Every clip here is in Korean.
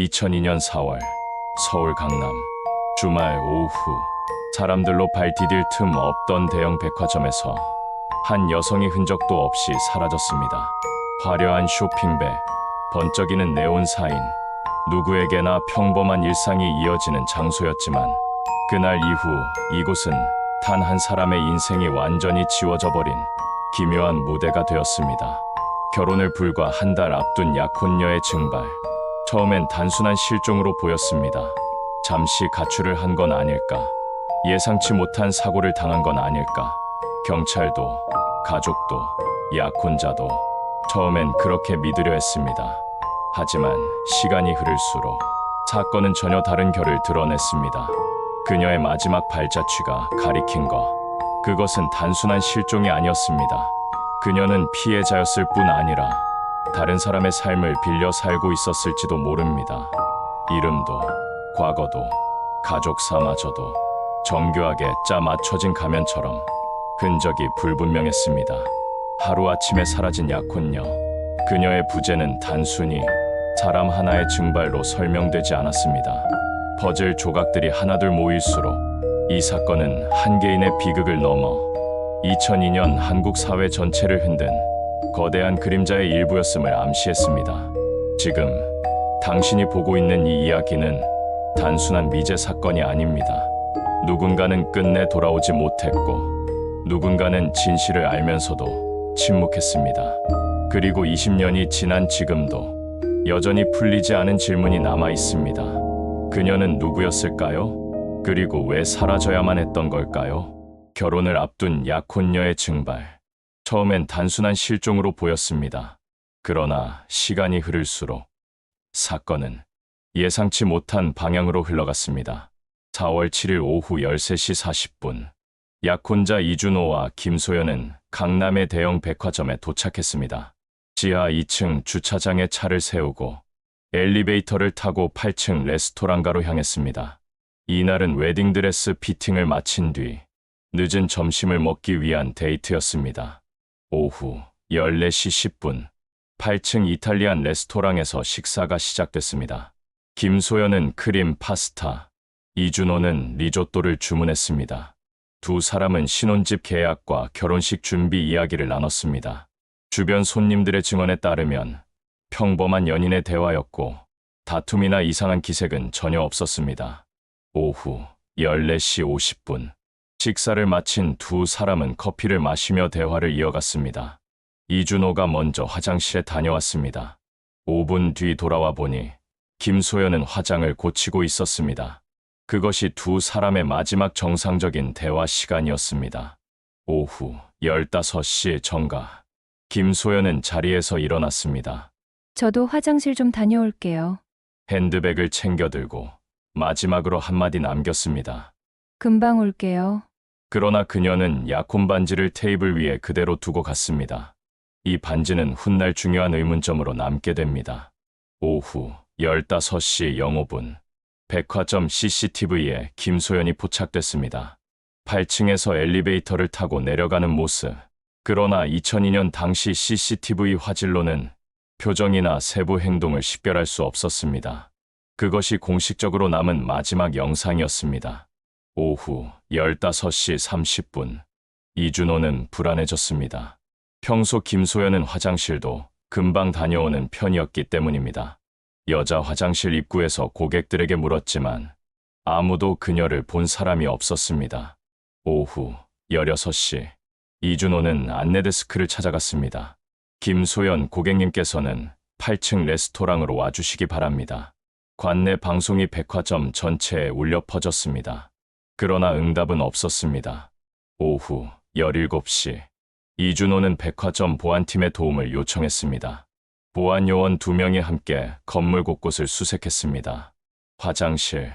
2002년 4월 서울 강남 주말 오후 사람들로 발 디딜 틈 없던 대형 백화점에서 한 여성이 흔적도 없이 사라졌습니다. 화려한 쇼핑백, 번쩍이는 네온 사인, 누구에게나 평범한 일상이 이어지는 장소였지만 그날 이후 이곳은 단 한 사람의 인생이 완전히 지워져 버린 기묘한 무대가 되었습니다. 결혼을 불과 한 달 앞둔 약혼녀의 증발. 처음엔 단순한 실종으로 보였습니다. 잠시 가출을 한 건 아닐까? 예상치 못한 사고를 당한 건 아닐까? 경찰도, 가족도, 약혼자도 처음엔 그렇게 믿으려 했습니다. 하지만 시간이 흐를수록 사건은 전혀 다른 결을 드러냈습니다. 그녀의 마지막 발자취가 가리킨 것. 그것은 단순한 실종이 아니었습니다. 그녀는 피해자였을 뿐 아니라 다른 사람의 삶을 빌려 살고 있었을지도 모릅니다. 이름도, 과거도, 가족사마저도 정교하게 짜 맞춰진 가면처럼 흔적이 불분명했습니다. 하루아침에 사라진 약혼녀. 그녀의 부재는 단순히 사람 하나의 증발로 설명되지 않았습니다. 퍼즐 조각들이 하나둘 모일수록 이 사건은 한 개인의 비극을 넘어 2002년 한국 사회 전체를 흔든 거대한 그림자의 일부였음을 암시했습니다. 지금 당신이 보고 있는 이 이야기는 단순한 미제 사건이 아닙니다. 누군가는 끝내 돌아오지 못했고 누군가는 진실을 알면서도 침묵했습니다. 그리고 20년이 지난 지금도 여전히 풀리지 않은 질문이 남아 있습니다. 그녀는 누구였을까요? 그리고 왜 사라져야만 했던 걸까요? 결혼을 앞둔 약혼녀의 증발. 처음엔 단순한 실종으로 보였습니다. 그러나 시간이 흐를수록 사건은 예상치 못한 방향으로 흘러갔습니다. 4월 7일 오후 13시 40분, 약혼자 이준호와 김소연은 강남의 대형 백화점에 도착했습니다. 지하 2층 주차장에 차를 세우고 엘리베이터를 타고 8층 레스토랑가로 향했습니다. 이날은 웨딩드레스 피팅을 마친 뒤 늦은 점심을 먹기 위한 데이트였습니다. 오후 14시 10분, 8층 이탈리안 레스토랑에서 식사가 시작됐습니다. 김소연은 크림 파스타, 이준호는 리조또를 주문했습니다. 두 사람은 신혼집 계약과 결혼식 준비 이야기를 나눴습니다. 주변 손님들의 증언에 따르면 평범한 연인의 대화였고 다툼이나 이상한 기색은 전혀 없었습니다. 오후 14시 50분, 식사를 마친 두 사람은 커피를 마시며 대화를 이어갔습니다. 이준호가 먼저 화장실에 다녀왔습니다. 5분 뒤 돌아와 보니 김소연은 화장을 고치고 있었습니다. 그것이 두 사람의 마지막 정상적인 대화 시간이었습니다. 오후 15시 정가, 김소연은 자리에서 일어났습니다. 저도 화장실 좀 다녀올게요. 핸드백을 챙겨들고 마지막으로 한마디 남겼습니다. 금방 올게요. 그러나 그녀는 약혼 반지를 테이블 위에 그대로 두고 갔습니다. 이 반지는 훗날 중요한 의문점으로 남게 됩니다. 오후 15시 05분, 백화점 CCTV에 김소연이 포착됐습니다. 8층에서 엘리베이터를 타고 내려가는 모습. 그러나 2002년 당시 CCTV 화질로는 표정이나 세부 행동을 식별할 수 없었습니다. 그것이 공식적으로 남은 마지막 영상이었습니다. 오후 15시 30분, 이준호는 불안해졌습니다. 평소 김소연은 화장실도 금방 다녀오는 편이었기 때문입니다. 여자 화장실 입구에서 고객들에게 물었지만 아무도 그녀를 본 사람이 없었습니다. 오후 16시, 이준호는 안내데스크를 찾아갔습니다. 김소연 고객님께서는 8층 레스토랑으로 와주시기 바랍니다. 관내 방송이 백화점 전체에 울려 퍼졌습니다. 그러나 응답은 없었습니다. 오후 17시, 이준호는 백화점 보안팀의 도움을 요청했습니다. 보안 요원 2명이 함께 건물 곳곳을 수색했습니다. 화장실,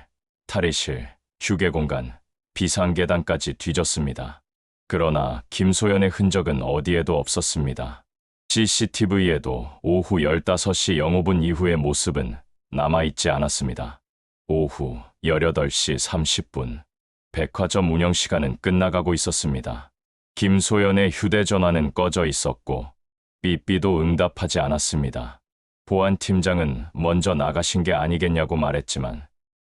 탈의실, 휴게 공간, 비상계단까지 뒤졌습니다. 그러나 김소연의 흔적은 어디에도 없었습니다. CCTV에도 오후 15시 05분 이후의 모습은 남아있지 않았습니다. 오후 18시 30분, 백화점 운영 시간은 끝나가고 있었습니다. 김소연의 휴대전화는 꺼져 있었고 삐삐도 응답하지 않았습니다. 보안팀장은 먼저 나가신 게 아니겠냐고 말했지만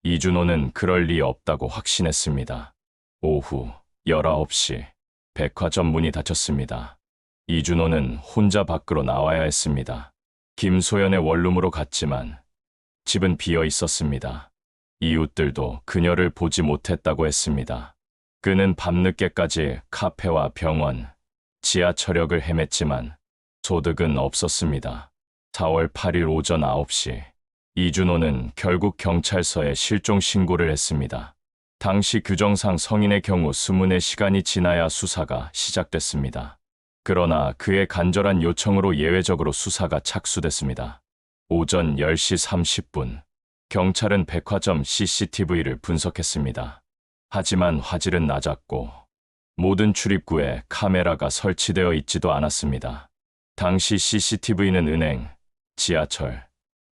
이준호는 그럴 리 없다고 확신했습니다. 오후 19시 백화점 문이 닫혔습니다. 이준호는 혼자 밖으로 나와야 했습니다. 김소연의 원룸으로 갔지만 집은 비어 있었습니다. 이웃들도 그녀를 보지 못했다고 했습니다. 그는 밤늦게까지 카페와 병원, 지하철역을 헤맸지만 소득은 없었습니다. 4월 8일 오전 9시 이준호는 결국 경찰서에 실종 신고를 했습니다. 당시 규정상 성인의 경우 24시간이 지나야 수사가 시작됐습니다. 그러나 그의 간절한 요청으로 예외적으로 수사가 착수됐습니다. 오전 10시 30분, 경찰은 백화점 CCTV를 분석했습니다. 하지만 화질은 낮았고 모든 출입구에 카메라가 설치되어 있지도 않았습니다. 당시 CCTV는 은행, 지하철,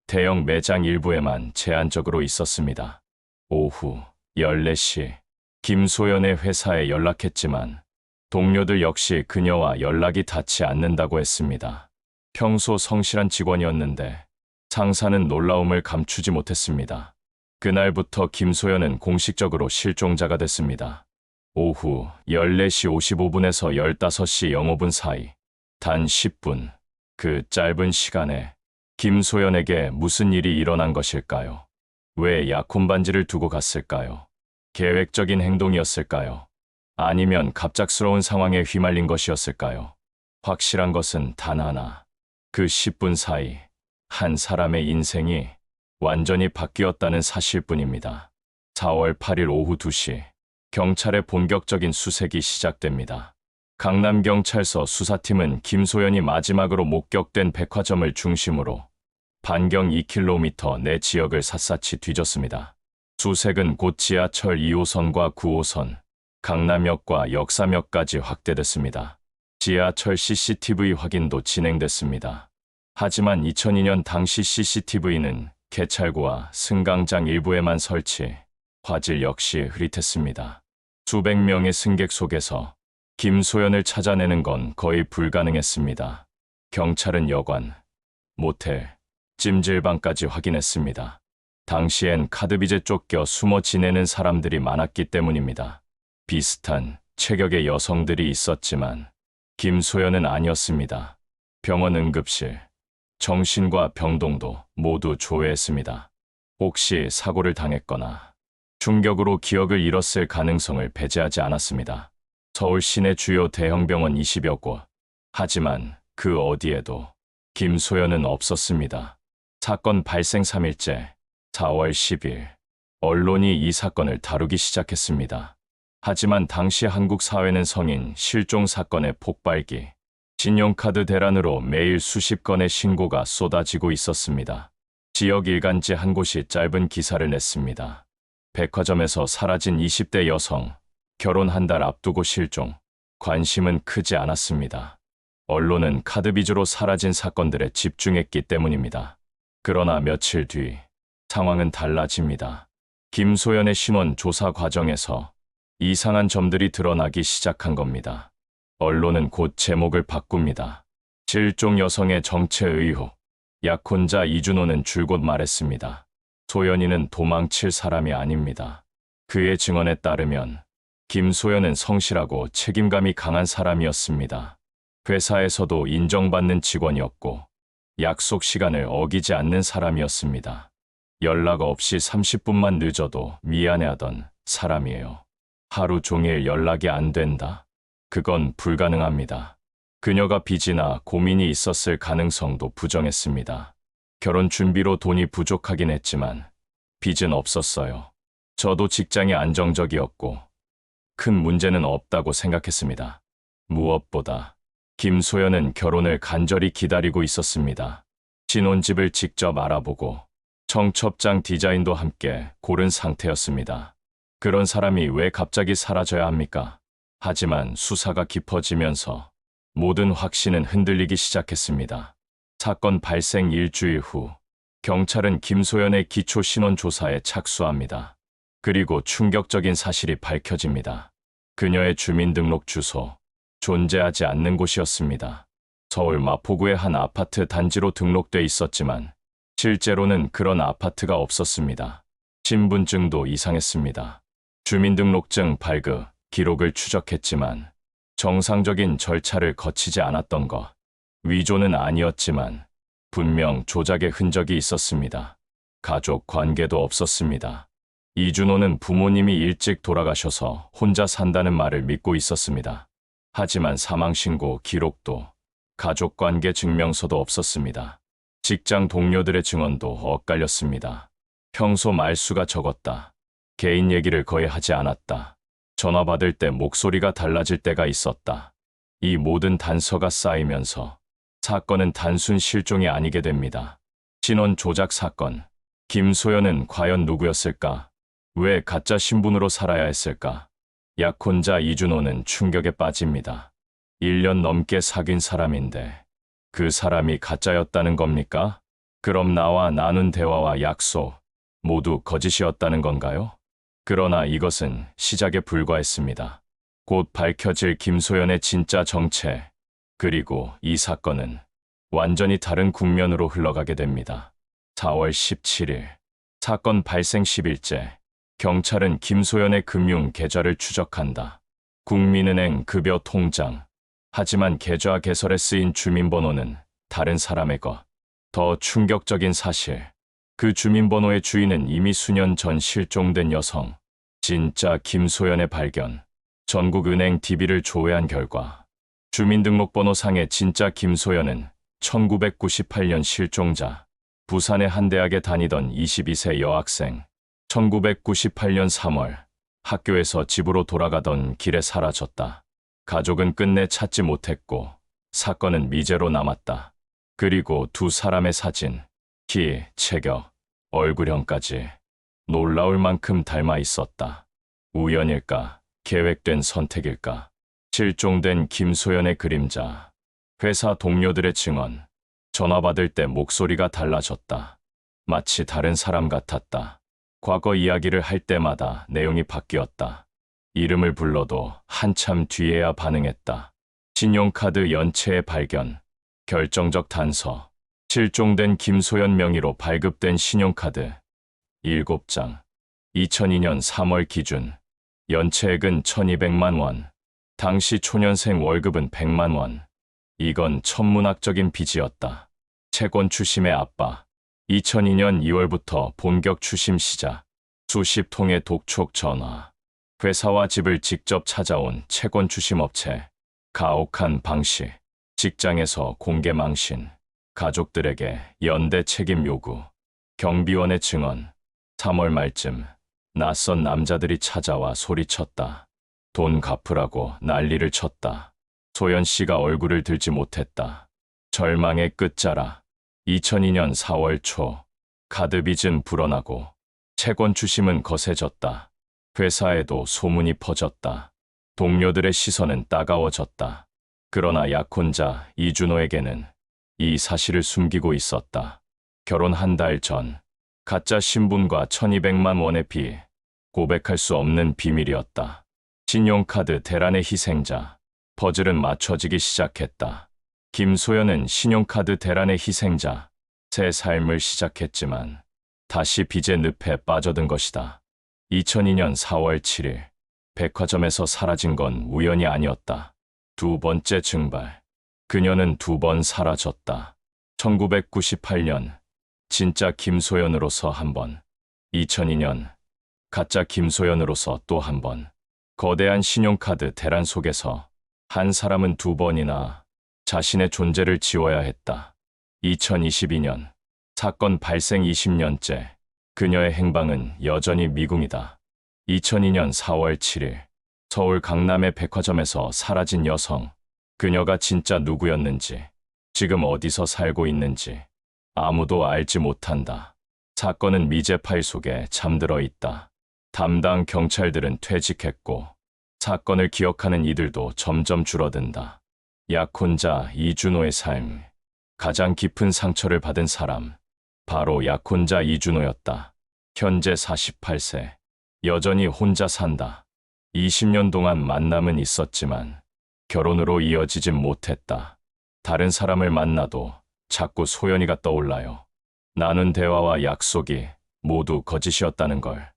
대형 매장 일부에만 제한적으로 있었습니다. 오후 14시, 김소연의 회사에 연락했지만 동료들 역시 그녀와 연락이 닿지 않는다고 했습니다. 평소 성실한 직원이었는데 상사는 놀라움을 감추지 못했습니다. 그날부터 김소연은 공식적으로 실종자가 됐습니다. 오후 14시 55분에서 15시 05분 사이, 단 10분, 그 짧은 시간에 김소연에게 무슨 일이 일어난 것일까요? 왜 약혼 반지를 두고 갔을까요? 계획적인 행동이었을까요? 아니면 갑작스러운 상황에 휘말린 것이었을까요? 확실한 것은 단 하나. 그 10분 사이 한 사람의 인생이 완전히 바뀌었다는 사실뿐입니다. 4월 8일 오후 2시, 경찰의 본격적인 수색이 시작됩니다. 강남경찰서 수사팀은 김소연이 마지막으로 목격된 백화점을 중심으로 반경 2km 내 지역을 샅샅이 뒤졌습니다. 수색은 곧 지하철 2호선과 9호선, 강남역과 역삼역까지 확대됐습니다. 지하철 CCTV 확인도 진행됐습니다. 하지만 2002년 당시 CCTV는 개찰구와 승강장 일부에만 설치, 화질 역시 흐릿했습니다. 수백 명의 승객 속에서 김소연을 찾아내는 건 거의 불가능했습니다. 경찰은 여관, 모텔, 찜질방까지 확인했습니다. 당시엔 카드빚에 쫓겨 숨어 지내는 사람들이 많았기 때문입니다. 비슷한 체격의 여성들이 있었지만 김소연은 아니었습니다. 병원 응급실, 정신과 병동도 모두 조회했습니다. 혹시 사고를 당했거나 충격으로 기억을 잃었을 가능성을 배제하지 않았습니다. 서울 시내 주요 대형 병원 20여 곳. 하지만 그 어디에도 김소연은 없었습니다. 사건 발생 3일째 4월 10일 언론이 이 사건을 다루기 시작했습니다. 하지만 당시 한국 사회는 성인 실종 사건의 폭발기, 신용카드 대란으로 매일 수십 건의 신고가 쏟아지고 있었습니다. 지역 일간지 한 곳이 짧은 기사를 냈습니다. 백화점에서 사라진 20대 여성, 결혼 한 달 앞두고 실종. 관심은 크지 않았습니다. 언론은 카드 빚으로 사라진 사건들에 집중했기 때문입니다. 그러나 며칠 뒤 상황은 달라집니다. 김소연의 신원 조사 과정에서 이상한 점들이 드러나기 시작한 겁니다. 언론은 곧 제목을 바꿉니다. 실종 여성의 정체 의혹. 약혼자 이준호는 줄곧 말했습니다. 소연이는 도망칠 사람이 아닙니다. 그의 증언에 따르면 김소연은 성실하고 책임감이 강한 사람이었습니다. 회사에서도 인정받는 직원이었고 약속 시간을 어기지 않는 사람이었습니다. 연락 없이 30분만 늦어도 미안해하던 사람이에요. 하루 종일 연락이 안 된다. 그건 불가능합니다. 그녀가 빚이나 고민이 있었을 가능성도 부정했습니다. 결혼 준비로 돈이 부족하긴 했지만 빚은 없었어요. 저도 직장이 안정적이었고 큰 문제는 없다고 생각했습니다. 무엇보다 김소연은 결혼을 간절히 기다리고 있었습니다. 신혼집을 직접 알아보고 청첩장 디자인도 함께 고른 상태였습니다. 그런 사람이 왜 갑자기 사라져야 합니까? 하지만 수사가 깊어지면서 모든 확신은 흔들리기 시작했습니다. 사건 발생 일주일 후 경찰은 김소연의 기초 신원 조사에 착수합니다. 그리고 충격적인 사실이 밝혀집니다. 그녀의 주민등록 주소, 존재하지 않는 곳이었습니다. 서울 마포구의 한 아파트 단지로 등록돼 있었지만 실제로는 그런 아파트가 없었습니다. 신분증도 이상했습니다. 주민등록증 발급 기록을 추적했지만 정상적인 절차를 거치지 않았던 것. 위조는 아니었지만 분명 조작의 흔적이 있었습니다. 가족 관계도 없었습니다. 이준호는 부모님이 일찍 돌아가셔서 혼자 산다는 말을 믿고 있었습니다. 하지만 사망신고 기록도 가족관계 증명서도 없었습니다. 직장 동료들의 증언도 엇갈렸습니다. 평소 말수가 적었다. 개인 얘기를 거의 하지 않았다. 전화 받을 때 목소리가 달라질 때가 있었다. 이 모든 단서가 쌓이면서 사건은 단순 실종이 아니게 됩니다. 신원 조작 사건. 김소연은 과연 누구였을까? 왜 가짜 신분으로 살아야 했을까? 약혼자 이준호는 충격에 빠집니다. 1년 넘게 사귄 사람인데 그 사람이 가짜였다는 겁니까? 그럼 나와 나눈 대화와 약속 모두 거짓이었다는 건가요? 그러나 이것은 시작에 불과했습니다. 곧 밝혀질 김소연의 진짜 정체, 그리고 이 사건은 완전히 다른 국면으로 흘러가게 됩니다. 4월 17일, 사건 발생 10일째, 경찰은 김소연의 금융 계좌를 추적한다. 국민은행 급여 통장. 하지만 계좌 개설에 쓰인 주민번호는 다른 사람의 것. 더 충격적인 사실. 그 주민번호의 주인은 이미 수년 전 실종된 여성. 진짜 김소연의 발견. 전국은행 DB를 조회한 결과 주민등록번호상의 진짜 김소연은 1998년 실종자. 부산의 한 대학에 다니던 22세 여학생. 1998년 3월 학교에서 집으로 돌아가던 길에 사라졌다. 가족은 끝내 찾지 못했고 사건은 미제로 남았다. 그리고 두 사람의 사진, 키, 체격, 얼굴형까지 놀라울 만큼 닮아 있었다. 우연일까? 계획된 선택일까? 실종된 김소연의 그림자, 회사 동료들의 증언, 전화 받을 때 목소리가 달라졌다. 마치 다른 사람 같았다. 과거 이야기를 할 때마다 내용이 바뀌었다. 이름을 불러도 한참 뒤에야 반응했다. 신용카드 연체의 발견, 결정적 단서, 실종된 김소연 명의로 발급된 신용카드 7장, 2002년 3월 기준, 연체액은 1200만 원, 당시 초년생 월급은 100만 원. 이건 천문학적인 빚이었다. 채권 추심의 압박. 2002년 2월부터 본격 추심 시작. 수십 통의 독촉 전화. 회사와 집을 직접 찾아온 채권 추심 업체. 가혹한 방식. 직장에서 공개 망신. 가족들에게 연대 책임 요구. 경비원의 증언. 3월 말쯤 낯선 남자들이 찾아와 소리쳤다. 돈 갚으라고 난리를 쳤다. 소연 씨가 얼굴을 들지 못했다. 절망의 끝자락. 2002년 4월 초, 카드 빚은 불어나고 채권 추심은 거세졌다. 회사에도 소문이 퍼졌다. 동료들의 시선은 따가워졌다. 그러나 약혼자 이준호에게는 이 사실을 숨기고 있었다. 결혼 한 달 전, 가짜 신분과 1200만 원의 빚, 고백할 수 없는 비밀이었다. 신용카드 대란의 희생자, 퍼즐은 맞춰지기 시작했다. 김소연은 신용카드 대란의 희생자, 새 삶을 시작했지만 다시 빚의 늪에 빠져든 것이다. 2002년 4월 7일, 백화점에서 사라진 건 우연이 아니었다. 두 번째 증발. 그녀는 두 번 사라졌다. 1998년, 진짜 김소연으로서 한 번. 2002년, 가짜 김소연으로서 또 한 번. 거대한 신용카드 대란 속에서 한 사람은 두 번이나 자신의 존재를 지워야 했다. 2022년, 사건 발생 20년째, 그녀의 행방은 여전히 미궁이다. 2002년 4월 7일, 서울 강남의 백화점에서 사라진 여성. 그녀가 진짜 누구였는지, 지금 어디서 살고 있는지 아무도 알지 못한다. 사건은 미제 파일 속에 잠들어 있다. 담당 경찰들은 퇴직했고 사건을 기억하는 이들도 점점 줄어든다. 약혼자 이준호의 삶. 가장 깊은 상처를 받은 사람. 바로 약혼자 이준호였다. 현재 48세. 여전히 혼자 산다. 20년 동안 만남은 있었지만 결혼으로 이어지진 못했다. 다른 사람을 만나도 자꾸 소연이가 떠올라요. 나눈 대화와 약속이 모두 거짓이었다는 걸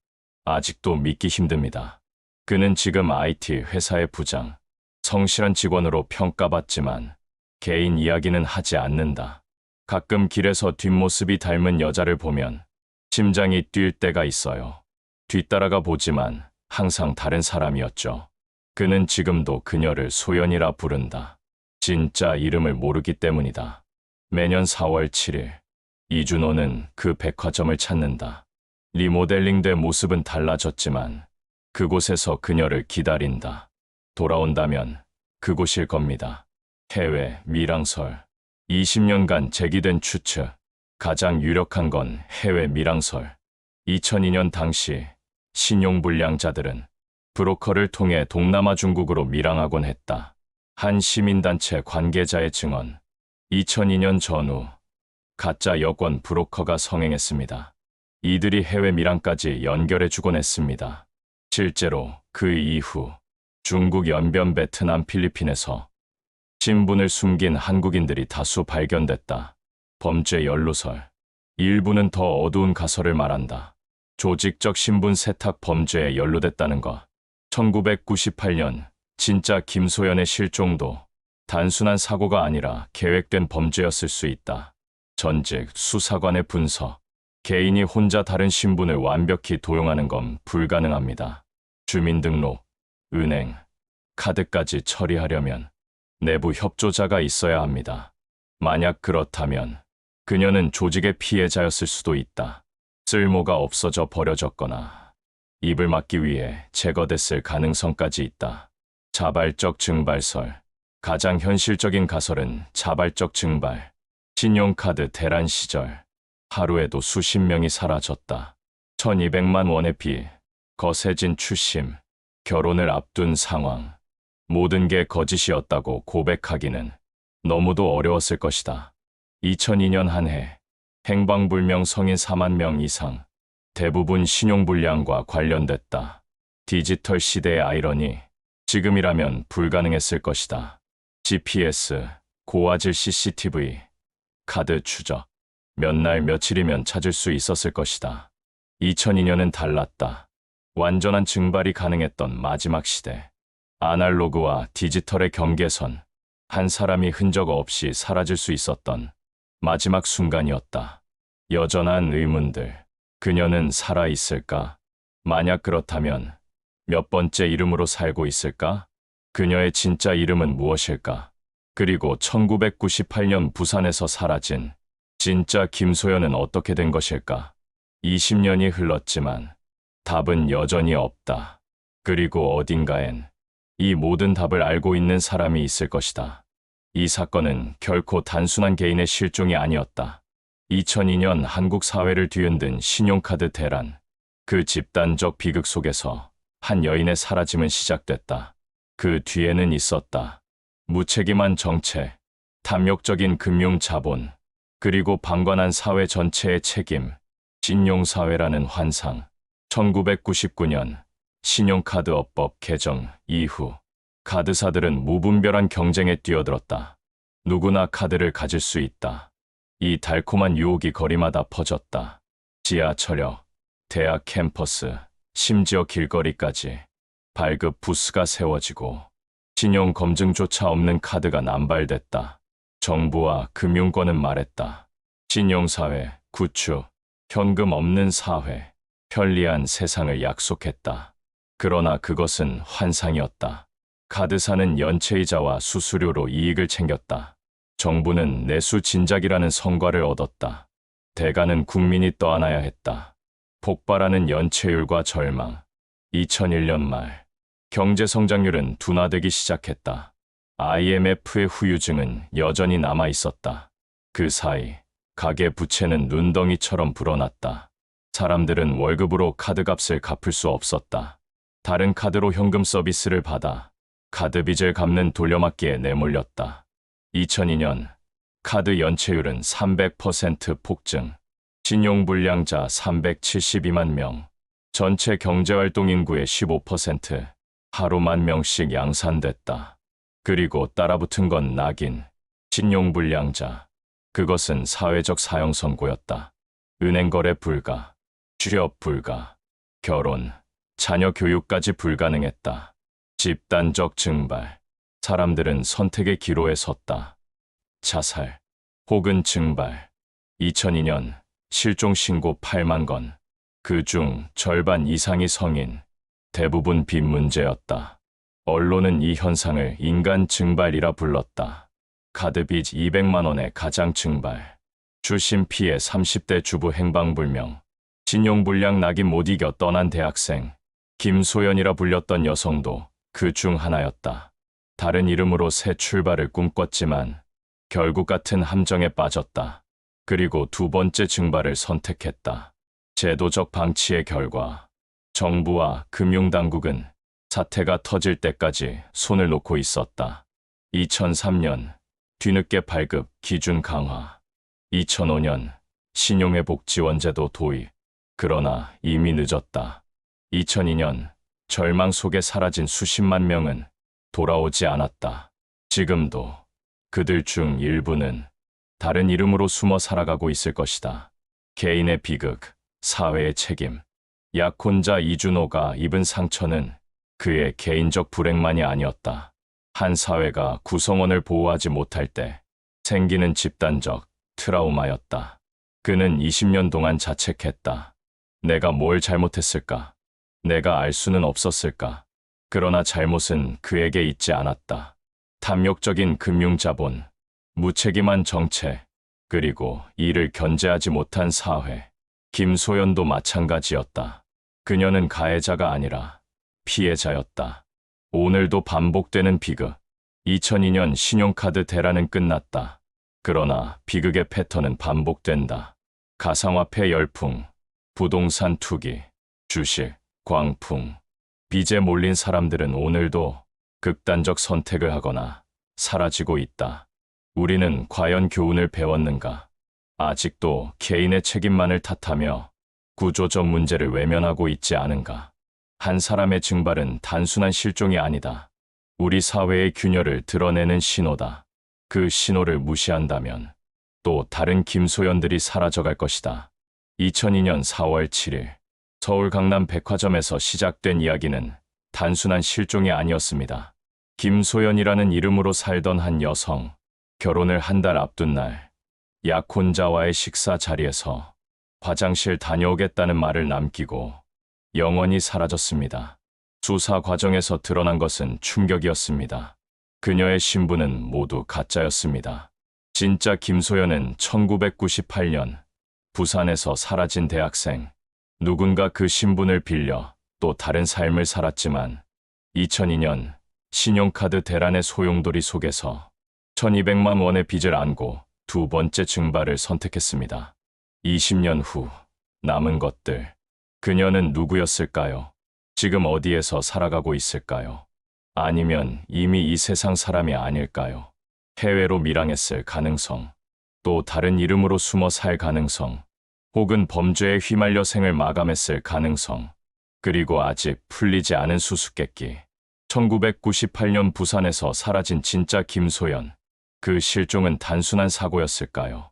아직도 믿기 힘듭니다. 그는 지금 IT 회사의 부장, 성실한 직원으로 평가받지만 개인 이야기는 하지 않는다. 가끔 길에서 뒷모습이 닮은 여자를 보면 심장이 뛸 때가 있어요. 뒤따라가 보지만 항상 다른 사람이었죠. 그는 지금도 그녀를 소연이라 부른다. 진짜 이름을 모르기 때문이다. 매년 4월 7일, 이준호는 그 백화점을 찾는다. 리모델링된 모습은 달라졌지만 그곳에서 그녀를 기다린다. 돌아온다면 그곳일 겁니다. 해외 밀항설. 20년간 제기된 추측. 가장 유력한 건 해외 밀항설. 2002년 당시 신용불량자들은 브로커를 통해 동남아 중국으로 밀항하곤 했다. 한 시민단체 관계자의 증언. 2002년 전후 가짜 여권 브로커가 성행했습니다. 이들이 해외 밀항까지 연결해주곤 했습니다. 실제로 그 이후 중국 연변 베트남 필리핀에서 신분을 숨긴 한국인들이 다수 발견됐다. 범죄 연루설. 일부는 더 어두운 가설을 말한다. 조직적 신분 세탁 범죄에 연루됐다는 것. 1998년 진짜 김소연의 실종도 단순한 사고가 아니라 계획된 범죄였을 수 있다. 전직 수사관의 분석. 개인이 혼자 다른 신분을 완벽히 도용하는 건 불가능합니다. 주민등록, 은행, 카드까지 처리하려면 내부 협조자가 있어야 합니다. 만약 그렇다면 그녀는 조직의 피해자였을 수도 있다. 쓸모가 없어져 버려졌거나 입을 막기 위해 제거됐을 가능성까지 있다. 자발적 증발설. 가장 현실적인 가설은 자발적 증발. 신용카드 대란 시절 하루에도 수십 명이 사라졌다. 1200만 원의 빚, 거세진 추심, 결혼을 앞둔 상황. 모든 게 거짓이었다고 고백하기는 너무도 어려웠을 것이다. 2002년 한 해 행방불명 성인 4만 명 이상, 대부분 신용불량과 관련됐다. 디지털 시대의 아이러니, 지금이라면 불가능했을 것이다. GPS, 고화질 CCTV, 카드 추적, 몇 날 며칠이면 찾을 수 있었을 것이다. 2002년은 달랐다. 완전한 증발이 가능했던 마지막 시대. 아날로그와 디지털의 경계선, 한 사람이 흔적 없이 사라질 수 있었던 마지막 순간이었다. 여전한 의문들. 그녀는 살아있을까? 만약 그렇다면 몇 번째 이름으로 살고 있을까? 그녀의 진짜 이름은 무엇일까? 그리고 1998년 부산에서 사라진 진짜 김소연은 어떻게 된 것일까? 20년이 흘렀지만 답은 여전히 없다. 그리고 어딘가엔 이 모든 답을 알고 있는 사람이 있을 것이다. 이 사건은 결코 단순한 개인의 실종이 아니었다. 2002년 한국 사회를 뒤흔든 신용카드 대란. 그 집단적 비극 속에서 한 여인의 사라짐은 시작됐다. 그 뒤에는 있었다. 무책임한 정책, 탐욕적인 금융 자본, 그리고 방관한 사회 전체의 책임, 신용사회라는 환상. 1999년 신용카드업법 개정 이후 카드사들은 무분별한 경쟁에 뛰어들었다. 누구나 카드를 가질 수 있다. 이 달콤한 유혹이 거리마다 퍼졌다. 지하철역, 대학 캠퍼스, 심지어 길거리까지 발급 부스가 세워지고 신용 검증조차 없는 카드가 남발됐다. 정부와 금융권은 말했다. 신용사회, 구축, 현금 없는 사회, 편리한 세상을 약속했다. 그러나 그것은 환상이었다. 카드사는 연체이자와 수수료로 이익을 챙겼다. 정부는 내수 진작이라는 성과를 얻었다. 대가는 국민이 떠안아야 했다. 폭발하는 연체율과 절망. 2001년 말 경제 성장률은 둔화되기 시작했다. IMF의 후유증은 여전히 남아 있었다. 그 사이 가계 부채는 눈덩이처럼 불어났다. 사람들은 월급으로 카드값을 갚을 수 없었다. 다른 카드로 현금 서비스를 받아 카드 빚을 갚는 돌려막기에 내몰렸다. 2002년 카드 연체율은 300% 폭증, 신용불량자 372만 명, 전체 경제활동 인구의 15%, 하루 1만 명씩 양산됐다. 그리고 따라붙은 건 낙인, 신용불량자. 그것은 사회적 사형 선고였다. 은행거래 불가, 취업 불가, 결혼, 자녀 교육까지 불가능했다. 집단적 증발. 사람들은 선택의 기로에 섰다. 자살, 혹은 증발. 2002년 실종 신고 8만 건. 그중 절반 이상이 성인. 대부분 빚 문제였다. 언론은 이 현상을 인간 증발이라 불렀다. 카드빚 200만 원의 가장 증발. 주심 피해 30대 주부 행방불명. 신용불량 낙인 못 이겨 떠난 대학생. 김소연이라 불렸던 여성도 그 중 하나였다. 다른 이름으로 새 출발을 꿈꿨지만 결국 같은 함정에 빠졌다. 그리고 두 번째 증발을 선택했다. 제도적 방치의 결과 정부와 금융당국은 사태가 터질 때까지 손을 놓고 있었다. 2003년 뒤늦게 발급 기준 강화. 2005년 신용회복 지원제도 도입. 그러나 이미 늦었다. 2002년 절망 속에 사라진 수십만 명은 돌아오지 않았다. 지금도 그들 중 일부는 다른 이름으로 숨어 살아가고 있을 것이다. 개인의 비극, 사회의 책임. 약혼자 이준호가 입은 상처는 그의 개인적 불행만이 아니었다. 한 사회가 구성원을 보호하지 못할 때 생기는 집단적 트라우마였다. 그는 20년 동안 자책했다. 내가 뭘 잘못했을까? 내가 알 수는 없었을까? 그러나 잘못은 그에게 있지 않았다. 탐욕적인 금융자본, 무책임한 정책, 그리고 이를 견제하지 못한 사회. 김소연도 마찬가지였다. 그녀는 가해자가 아니라 피해자였다. 오늘도 반복되는 비극. 2002년 신용카드 대란은 끝났다. 그러나 비극의 패턴은 반복된다. 가상화폐 열풍, 부동산 투기, 주식, 광풍. 빚에 몰린 사람들은 오늘도 극단적 선택을 하거나 사라지고 있다. 우리는 과연 교훈을 배웠는가? 아직도 개인의 책임만을 탓하며 구조적 문제를 외면하고 있지 않은가? 한 사람의 증발은 단순한 실종이 아니다. 우리 사회의 균열을 드러내는 신호다. 그 신호를 무시한다면 또 다른 김소연들이 사라져갈 것이다. 2002년 4월 7일 서울 강남 백화점에서 시작된 이야기는 단순한 실종이 아니었습니다. 김소연이라는 이름으로 살던 한 여성, 결혼을 한 달 앞둔 날 약혼자와의 식사 자리에서 화장실 다녀오겠다는 말을 남기고 영원히 사라졌습니다. 수사 과정에서 드러난 것은 충격이었습니다. 그녀의 신분은 모두 가짜였습니다. 진짜 김소연은 1998년 부산에서 사라진 대학생. 누군가 그 신분을 빌려 또 다른 삶을 살았지만 2002년 신용카드 대란의 소용돌이 속에서 1200만 원의 빚을 안고 두 번째 증발을 선택했습니다. 20년 후 남은 것들. 그녀는 누구였을까요? 지금 어디에서 살아가고 있을까요? 아니면 이미 이 세상 사람이 아닐까요? 해외로 밀항했을 가능성, 또 다른 이름으로 숨어 살 가능성, 혹은 범죄에 휘말려 생을 마감했을 가능성, 그리고 아직 풀리지 않은 수수께끼. 1998년 부산에서 사라진 진짜 김소연. 그 실종은 단순한 사고였을까요?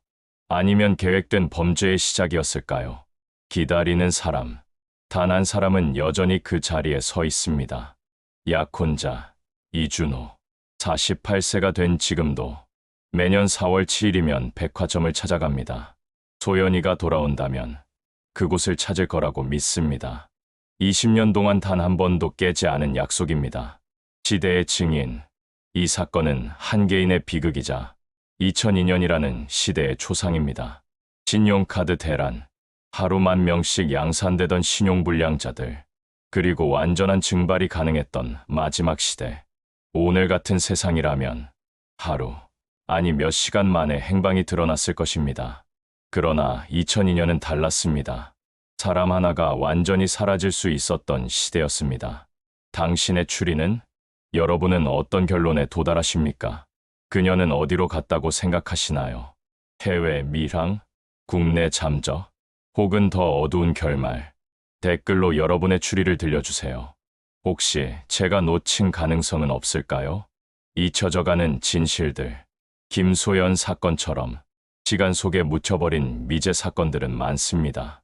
아니면 계획된 범죄의 시작이었을까요? 기다리는 사람. 단 한 사람은 여전히 그 자리에 서 있습니다. 약혼자 이준호. 48세가 된 지금도 매년 4월 7일이면 백화점을 찾아갑니다. 소연이가 돌아온다면 그곳을 찾을 거라고 믿습니다. 20년 동안 단 한 번도 깨지 않은 약속입니다. 시대의 증인. 이 사건은 한 개인의 비극이자 2002년이라는 시대의 초상입니다. 신용카드 대란. 하루 10,000명씩 양산되던 신용불량자들. 그리고 완전한 증발이 가능했던 마지막 시대. 오늘 같은 세상이라면 하루, 아니 몇 시간 만에 행방이 드러났을 것입니다. 그러나 2002년은 달랐습니다. 사람 하나가 완전히 사라질 수 있었던 시대였습니다. 당신의 추리는? 여러분은 어떤 결론에 도달하십니까? 그녀는 어디로 갔다고 생각하시나요? 해외 밀항? 국내 잠적? 혹은 더 어두운 결말? 댓글로 여러분의 추리를 들려주세요. 혹시 제가 놓친 가능성은 없을까요? 잊혀져가는 진실들. 김소연 사건처럼 시간 속에 묻혀버린 미제 사건들은 많습니다.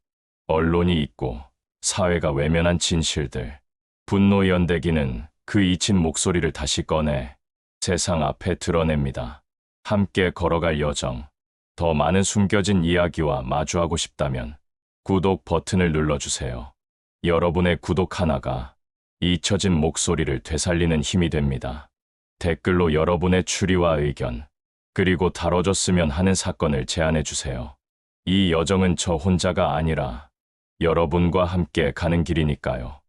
언론이 있고 사회가 외면한 진실들. 분노 연대기는 그 잊힌 목소리를 다시 꺼내 세상 앞에 드러냅니다. 함께 걸어갈 여정. 더 많은 숨겨진 이야기와 마주하고 싶다면 구독 버튼을 눌러주세요. 여러분의 구독 하나가 잊혀진 목소리를 되살리는 힘이 됩니다. 댓글로 여러분의 추리와 의견, 그리고 다뤄줬으면 하는 사건을 제안해 주세요. 이 여정은 저 혼자가 아니라 여러분과 함께 가는 길이니까요.